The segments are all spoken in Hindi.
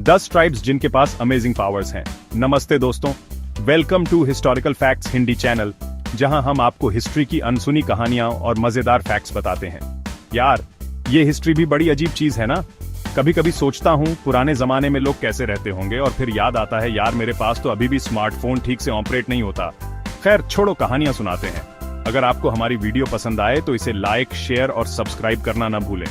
10 ट्राइब्स जिनके पास अमेजिंग पावर्स हैं। नमस्ते दोस्तों, welcome to historical facts Hindi channel, जहां हम आपको हिस्ट्री की अनसुनी कहानियां और मजेदार फैक्ट्स बताते हैं। यार, ये हिस्ट्री भी बड़ी अजीब चीज है ना। कभी कभी सोचता हूँ पुराने जमाने में लोग कैसे रहते होंगे, और फिर याद आता है यार मेरे पास तो अभी भी स्मार्टफोन ठीक से ऑपरेट नहीं होता। खैर छोड़ो, कहानियां सुनाते हैं। अगर आपको हमारी वीडियो पसंद आए तो इसे लाइक, शेयर और सब्सक्राइब करना न भूलें।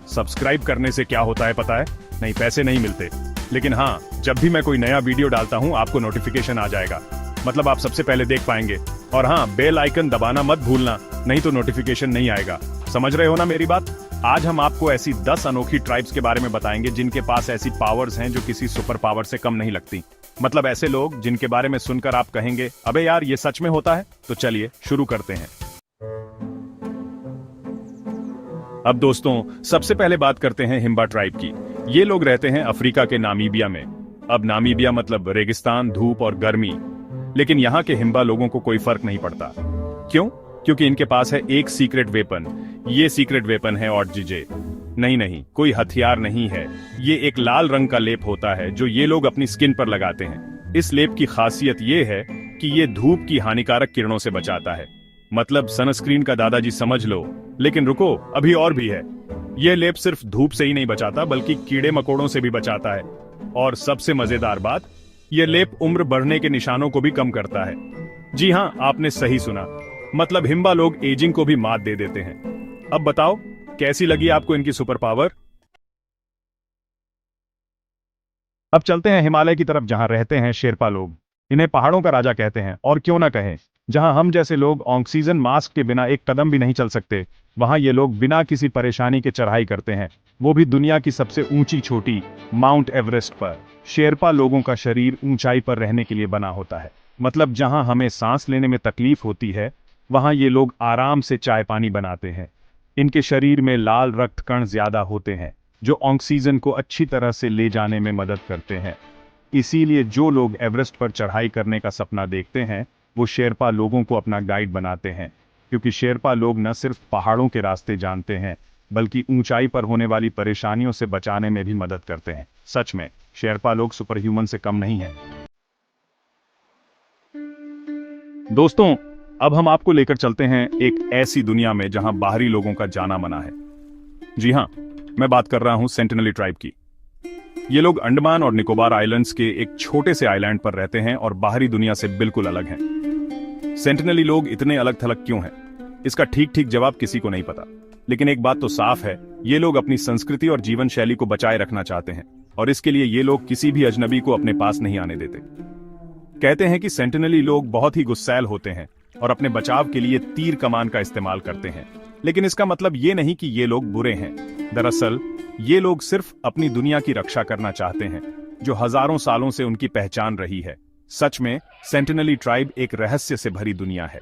सब्सक्राइब करने से क्या होता है पता है? नहीं, पैसे नहीं मिलते, लेकिन हाँ, जब भी मैं कोई नया वीडियो डालता हूँ आपको नोटिफिकेशन आ जाएगा। मतलब आप सबसे पहले देख पाएंगे। और हाँ, बेल आइकन दबाना मत भूलना, नहीं तो नोटिफिकेशन नहीं आएगा। समझ रहे हो ना मेरी बात? आज हम आपको ऐसी 10 अनोखी ट्राइब्स के बारे में बताएंगे जिनके पास ऐसी पावर्स हैं जो किसी सुपर पावर से कम नहीं लगती। मतलब ऐसे लोग जिनके बारे में सुनकर आप कहेंगे अबे यार ये सच में होता है। तो चलिए शुरू करते हैं। अब दोस्तों, सबसे पहले बात करते हैं हिम्बा ट्राइब की। ये लोग रहते हैं अफ्रीका के नामीबिया में। अब नामीबिया मतलब रेगिस्तान, धूप और गर्मी। लेकिन यहाँ के हिम्बा लोगों को कोई फर्क नहीं पड़ता। क्यों? क्योंकि इनके पास है एक सीक्रेट वेपन। ये सीक्रेट वेपन है ऑटजीजे। नहीं, कोई हथियार नहीं है। ये एक लाल रंग का लेप होता है जो ये लोग अपनी स्किन पर लगाते हैं। इस लेप की खासियत ये है कि ये धूप की हानिकारक किरणों से बचाता है। मतलब सनस्क्रीन का दादाजी समझ लो। लेकिन रुको, अभी और भी है। ये लेप सिर्फ धूप से ही नहीं बचाता, बल्कि कीड़े मकोड़ों से भी बचाता है। और सबसे मजेदार बात, ये लेप उम्र बढ़ने के निशानों को भी कम करता है। जी हाँ, आपने सही सुना। मतलब हिम्बा लोग एजिंग को भी मात दे देते हैं। अब बताओ, कैसी लगी आपको इनकी सुपर पावर? अब चलते हैं हिमालय की तरफ, जहां रहते हैं शेरपा लोग। इन्हें पहाड़ों का राजा कहते हैं, और क्यों ना कहें। जहां हम जैसे लोग ऑक्सीजन मास्क के बिना एक कदम भी नहीं चल सकते, वहां ये लोग बिना किसी परेशानी के चढ़ाई करते हैं, वो भी दुनिया की सबसे ऊंची चोटी माउंट एवरेस्ट पर। शेरपा लोगों का शरीर ऊंचाई पर रहने के लिए बना होता है। मतलब जहां हमें सांस लेने में तकलीफ होती है, वहां ये लोग आराम से चाय पानी बनाते हैं। इनके शरीर में लाल रक्त कण ज्यादा होते हैं जो ऑक्सीजन को अच्छी तरह से ले जाने में मदद करते हैं। इसीलिए जो लोग एवरेस्ट पर चढ़ाई करने का सपना देखते हैं, वो शेरपा लोगों को अपना गाइड बनाते हैं। क्योंकि शेरपा लोग न सिर्फ पहाड़ों के रास्ते जानते हैं, बल्कि ऊंचाई पर होने वाली परेशानियों से बचाने में भी मदद करते हैं। सच में शेरपा लोग सुपर ह्यूमन से कम नहीं हैं। दोस्तों, अब हम आपको लेकर चलते हैं एक ऐसी दुनिया में जहां बाहरी लोगों का जाना मना है। जी हां, मैं बात कर रहा हूं सेंटिनली ट्राइब की। ये लोग अंडमान और निकोबार आइलैंड्स के एक छोटे से आइलैंड पर रहते हैं और बाहरी दुनिया से बिल्कुल अलग हैं। सेंटिनली लोग इतने अलग थलग क्यों हैं? इसका ठीक ठीक जवाब किसी को नहीं पता। लेकिन एक बात तो साफ है, ये लोग अपनी संस्कृति और जीवन शैली को बचाए रखना चाहते हैं, और इसके लिए ये लोग किसी भी अजनबी को अपने पास नहीं आने देते। कहते हैं कि सेंटिनली लोग बहुत ही गुस्सैल होते हैं और अपने बचाव के लिए तीर कमान का इस्तेमाल करते हैं। लेकिन इसका मतलब ये नहीं कि ये लोग बुरे हैं। दरअसल ये लोग सिर्फ अपनी दुनिया की रक्षा करना चाहते हैं, जो हजारों सालों से उनकी पहचान रही है। सच में सेंटिनली ट्राइब एक रहस्य से भरी दुनिया है।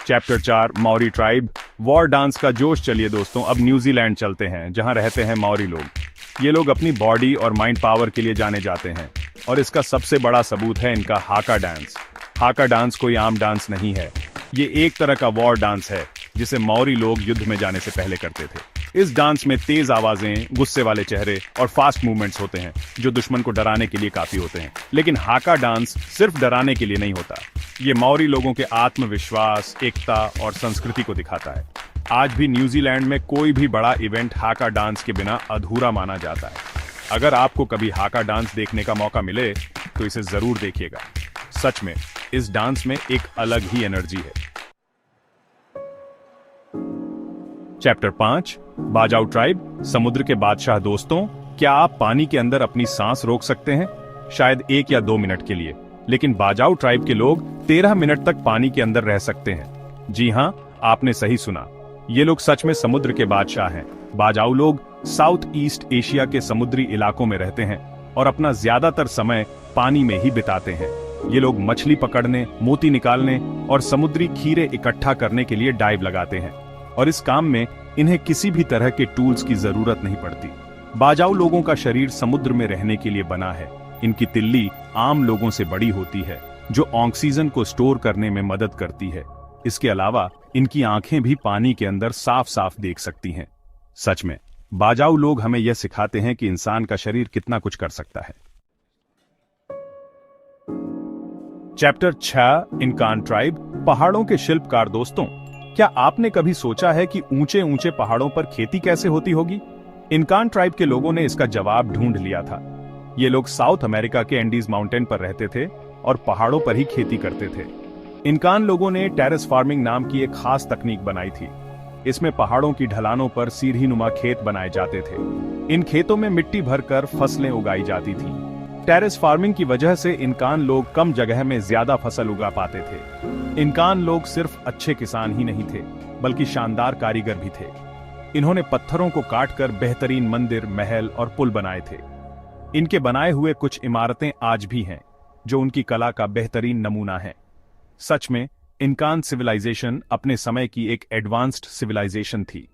चैप्टर 4, मौरी ट्राइब, वॉर डांस का जोश। चलिए दोस्तों, अब न्यूजीलैंड चलते हैं, जहां रहते हैं मौरी लोग। ये लोग अपनी बॉडी और माइंड पावर के लिए जाने जाते हैं, और इसका सबसे बड़ा सबूत है इनका हाका डांस। हाका डांस कोई आम डांस नहीं है। ये एक तरह का वॉर डांस है जिसे मौरी लोग युद्ध में जाने से पहले करते थे। इस डांस में तेज आवाजें, गुस्से वाले चेहरे और फास्ट मूवमेंट्स होते हैं जो दुश्मन को डराने के लिए काफी होते हैं। लेकिन हाका डांस सिर्फ डराने के लिए नहीं होता। ये मौरी लोगों के आत्मविश्वास, एकता और संस्कृति को दिखाता है। आज भी न्यूजीलैंड में कोई भी बड़ा इवेंट हाका डांस के बिना अधूरा माना जाता है। अगर आपको कभी हाका डांस देखने का मौका मिले तो इसे जरूर देखिएगा। सच में इस डांस में एक अलग ही एनर्जी है। चैप्टर 5, बाजाऊ ट्राइब, समुद्र के बादशाह। दोस्तों, क्या आप पानी के अंदर अपनी सांस रोक सकते हैं? शायद 1 या 2 मिनट के लिए। लेकिन बाजाऊ ट्राइब के लोग 13 मिनट तक पानी के अंदर रह सकते हैं। जी हां, आपने सही सुना। ये लोग सच में समुद्र के बादशाह हैं। बाजाऊ लोग साउथ ईस्ट एशिया के समुद्री इलाकों में रहते हैं और अपना ज्यादातर समय पानी में ही बिताते हैं। ये लोग मछली पकड़ने, मोती निकालने और समुद्री खीरे इकट्ठा करने के लिए डाइव लगाते हैं, और इस काम में इन्हें किसी भी तरह के टूल्स की जरूरत नहीं पड़ती। बाजाऊ लोगों का शरीर समुद्र में रहने के लिए बना है। इनकी तिल्ली आम लोगों से बड़ी होती है, जो ऑक्सीजन को स्टोर करने में मदद करती है। इसके अलावा इनकी आंखें भी पानी के अंदर साफ साफ देख सकती हैं। सच में बाजाऊ लोग हमें यह सिखाते हैं कि इंसान का शरीर कितना कुछ कर सकता है। चैप्टर 6 इनकान ट्राइब, पहाड़ों के शिल्पकार। दोस्तों, क्या आपने कभी सोचा है कि ऊंचे ऊंचे पहाड़ों पर खेती कैसे होती होगी? इनकान ट्राइब के लोगों ने इसका जवाब ढूंढ लिया था। ये लोग साउथ अमेरिका के एंडीज माउंटेन पर रहते थे और पहाड़ों पर ही खेती करते थे। इनकान लोगों ने टेरेस फार्मिंग नाम की एक खास तकनीक बनाई थी। इसमें पहाड़ों की ढलानों पर सीढ़ीनुमा खेत बनाए जाते थे। इन खेतों में मिट्टी भरकर फसलें उगाई जाती थी। टेरेस फार्मिंग की वजह से इनकान लोग कम जगह में ज्यादा फसल उगा पाते थे। इनकान लोग सिर्फ अच्छे किसान ही नहीं थे, बल्कि शानदार कारीगर भी थे। इन्होंने पत्थरों को काटकर बेहतरीन मंदिर, महल और पुल बनाए थे। इनके बनाए हुए कुछ इमारतें आज भी हैं, जो उनकी कला का बेहतरीन नमूना है। सच में इनकान सिविलाइजेशन अपने समय की एक एडवांस्ड सिविलाइजेशन थी।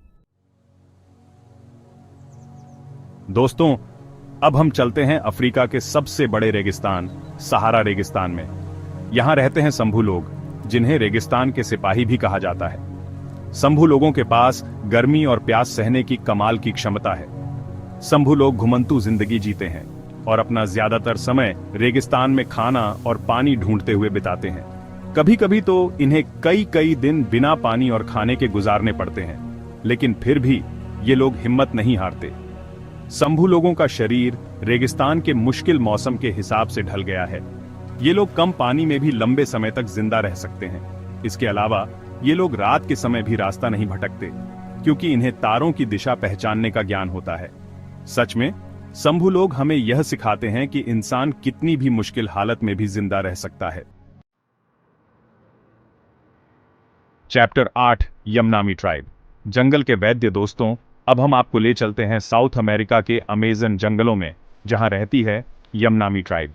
दोस्तों, अब हम चलते हैं अफ्रीका के सबसे बड़े रेगिस्तान, सहारा रेगिस्तान में। यहां रहते हैं संभू लोग, जिन्हें रेगिस्तान के सिपाही भी कहा जाता है। संभू लोगों के पास गर्मी और प्यास सहने की कमाल की क्षमता है। संभू लोग घुमंतू जिंदगी जीते हैं और अपना ज्यादातर समय रेगिस्तान में खाना और पानी ढूंढते हुए बिताते हैं। कभी कभी तो इन्हें कई कई दिन बिना पानी और खाने के गुजारने पड़ते हैं, लेकिन फिर भी ये लोग हिम्मत नहीं हारते। संभू लोगों का शरीर रेगिस्तान के मुश्किल मौसम के हिसाब से ढल गया है। ये लोग कम पानी में भी लंबे समय तक जिंदा रह सकते हैं। इसके अलावा ये लोग रात के समय भी रास्ता नहीं भटकते, क्योंकि इन्हें तारों की दिशा पहचानने का ज्ञान होता है। सच में संभू लोग हमें यह सिखाते हैं कि इंसान कितनी भी मुश्किल हालत में भी जिंदा रह सकता है। चैप्टर 8 यमनामी ट्राइब, जंगल के वैद्य। दोस्तों, अब हम आपको ले चलते हैं साउथ अमेरिका के अमेजन जंगलों में, जहां रहती है यमनामी ट्राइब।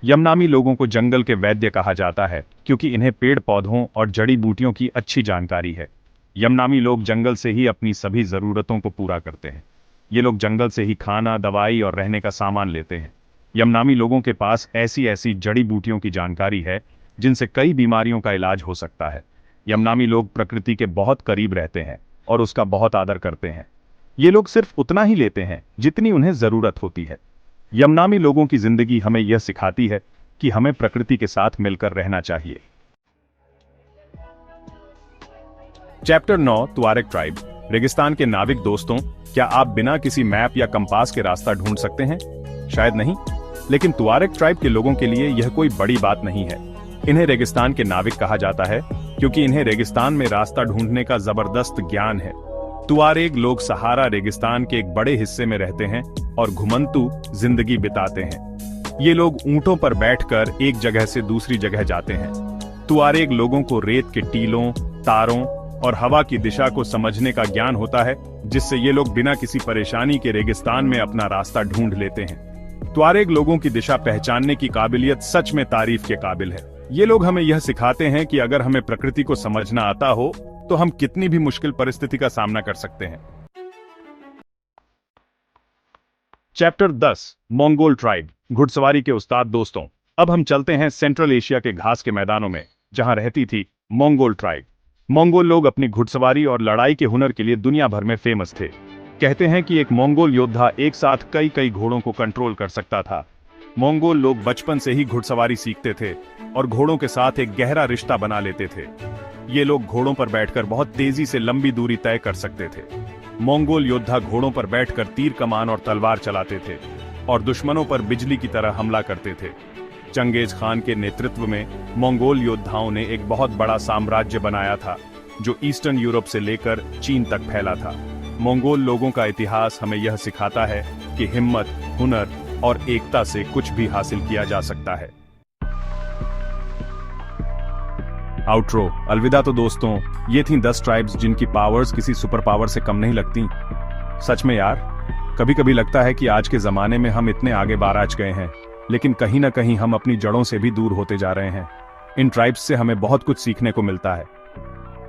यमनामी लोगों को जंगल के वैद्य कहा जाता है, क्योंकि इन्हें पेड़ पौधों और जड़ी बूटियों की अच्छी जानकारी है। यमनामी लोग जंगल से ही अपनी सभी जरूरतों को पूरा करते हैं। ये लोग जंगल से ही खाना, दवाई और रहने का सामान लेते हैं। यमनामी लोगों के पास ऐसी ऐसी जड़ी बूटियों की जानकारी है जिनसे कई बीमारियों का इलाज हो सकता है। यमनामी लोग प्रकृति के बहुत करीब रहते हैं और उसका बहुत आदर करते हैं। ये लोग सिर्फ उतना ही लेते हैं जितनी उन्हें जरूरत होती है। यमनामी लोगों की जिंदगी हमें यह सिखाती है कि हमें प्रकृति के साथ मिलकर रहना चाहिए। चैप्टर 9 तुआरेग ट्राइब, रेगिस्तान के नाविक। दोस्तों, क्या आप बिना किसी मैप या कंपास के रास्ता ढूंढ सकते हैं? शायद नहीं, लेकिन तुआरेग ट्राइब के लोगों के लिए यह कोई बड़ी बात नहीं है। इन्हें रेगिस्तान के नाविक कहा जाता है, क्योंकि इन्हें रेगिस्तान में रास्ता ढूंढने का जबरदस्त ज्ञान है। तुआरेग लोग सहारा रेगिस्तान के एक बड़े हिस्से में रहते हैं और घुमंतू जिंदगी बिताते हैं। ये लोग ऊंटों पर बैठकर एक जगह से दूसरी जगह जाते हैं। तुआरेग लोगों को रेत के टीलों, तारों और हवा की दिशा को समझने का ज्ञान होता है, जिससे ये लोग बिना किसी परेशानी के रेगिस्तान में अपना रास्ता ढूंढ लेते हैं। तुआरेग लोगों की दिशा पहचानने की काबिलियत सच में तारीफ के काबिल है। ये लोग हमें यह सिखाते हैं कि अगर हमें प्रकृति को समझना आता हो तो हम कितनी भी मुश्किल परिस्थिति का सामना कर सकते हैं। चैप्टर 10 मंगोल ट्राइब, घुड़सवारी के उस्ताद। दोस्तों, अब हम चलते हैं सेंट्रल एशिया के घास के मैदानों में, जहां रहती थी मंगोल ट्राइब। मंगोल लोग अपनी घुड़सवारी और लड़ाई के हुनर के लिए दुनिया भर में फेमस थे। कहते हैं कि एक मंगोल योद्धा एक साथ कई कई घोड़ों को कंट्रोल कर सकता था। मंगोल लोग बचपन से ही घुड़सवारी सीखते थे और घोड़ों के साथ एक गहरा रिश्ता बना लेते थे। ये लोग घोड़ों पर बैठकर बहुत तेजी से लंबी दूरी तय कर सकते थे। मंगोल योद्धा घोड़ों पर बैठकर तीर कमान और तलवार चलाते थे और दुश्मनों पर बिजली की तरह हमला करते थे। चंगेज खान के नेतृत्व में मंगोल योद्धाओं ने एक बहुत बड़ा साम्राज्य बनाया था, जो ईस्टर्न यूरोप से लेकर चीन तक फैला था। मंगोल लोगों का इतिहास हमें यह सिखाता है कि हिम्मत, हुनर और एकता से कुछ भी हासिल किया जा सकता है। आउट्रो, अलविदा। तो दोस्तों, ये थीं 10 ट्राइब्स जिनकी पावर्स किसी सुपर पावर से कम नहीं लगती। सच में यार, कभी कभी लगता है कि आज के जमाने में हम इतने आगे बाराज गए हैं, लेकिन कहीं ना कहीं हम अपनी जड़ों से भी दूर होते जा रहे हैं। इन ट्राइब्स से हमें बहुत कुछ सीखने को मिलता है।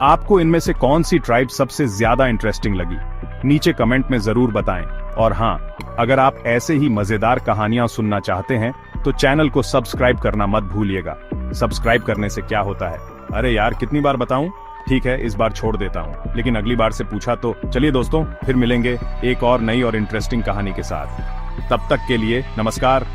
आपको इनमें से कौन सी ट्राइब सबसे ज्यादा इंटरेस्टिंग लगी? नीचे कमेंट में जरूर बताएं। और हाँ, अगर आप ऐसे ही मजेदार कहानियां सुनना चाहते हैं तो चैनल को सब्सक्राइब करना मत भूलिएगा। सब्सक्राइब करने से क्या होता है? अरे यार, कितनी बार बताऊं? ठीक है, इस बार छोड़ देता हूँ, लेकिन अगली बार से पूछा तो। चलिए दोस्तों, फिर मिलेंगे एक और नई और इंटरेस्टिंग कहानी के साथ। तब तक के लिए नमस्कार।